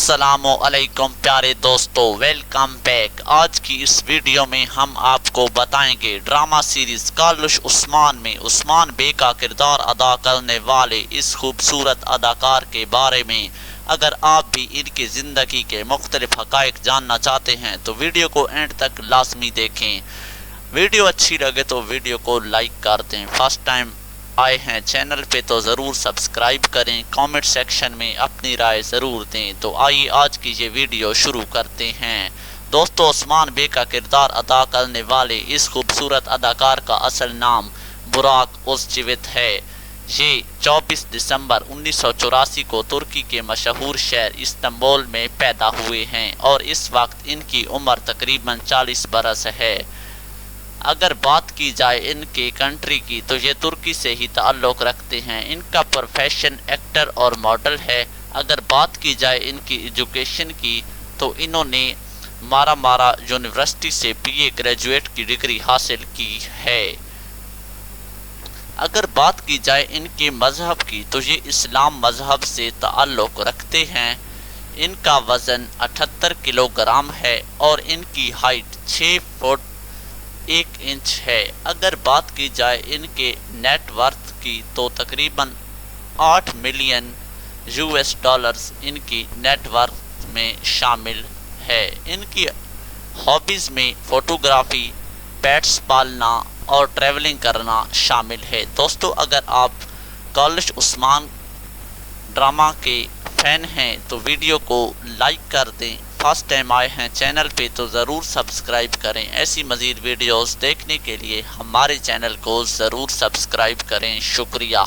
अस्सलामुअलैकुम प्यारे दोस्तों, वेलकम बैक। आज की इस वीडियो में हम आपको बताएंगे ड्रामा सीरीज कालुश उस्मान में उस्मान बे का किरदार अदा करने वाले इस खूबसूरत अदाकार के बारे में। अगर आप भी इनकी ज़िंदगी के मुख्तलिफ हक़ाइक़ जानना चाहते हैं तो वीडियो को एंड तक लाजमी देखें। वीडियो अच्छी लगे तो वीडियो को लाइक कर दें। फर्स्ट टाइम आए हैं चैनल पे तो ज़रूर सब्सक्राइब करें। कमेंट सेक्शन में अपनी राय ज़रूर दें। तो आइए आज की ये वीडियो शुरू करते हैं। दोस्तों, उस्मान बे का किरदार अदा करने वाले इस खूबसूरत अदाकार का असल नाम बुराक ओज़चेवित है। ये 24 दिसंबर 1984 को तुर्की के मशहूर शहर इस्तांबुल में पैदा हुए हैं और इस वक्त इनकी उम्र तकरीबन 40 बरस है। अगर बात की जाए इनके कंट्री की तो ये तुर्की से ही ताल्लुक़ रखते हैं। इनका प्रोफेशन एक्टर और मॉडल है। अगर बात की जाए इनकी एजुकेशन की तो इन्होंने मारा यूनिवर्सिटी से बीए ग्रेजुएट की डिग्री हासिल की है। अगर बात की जाए इनके मज़हब की तो ये इस्लाम मज़हब से ताल्लुक़ रखते हैं। इनका वज़न 78 किलोग्राम है और इनकी हाइट 6 फुट 1 इंच है। अगर बात की जाए इनके नेट वर्थ की तो तकरीबन 8 मिलियन US डॉलर्स इनकी नेट वर्थ में शामिल है। इनकी हॉबीज़ में फ़ोटोग्राफ़ी, पेट्स पालना और ट्रैवलिंग करना शामिल है। दोस्तों, अगर आप कालुश उस्मान ड्रामा के फ़ैन हैं तो वीडियो को लाइक कर दें। फर्स्ट टाइम आए हैं चैनल पे तो ज़रूर सब्सक्राइब करें। ऐसी मज़ीद वीडियोस देखने के लिए हमारे चैनल को ज़रूर सब्सक्राइब करें। शुक्रिया।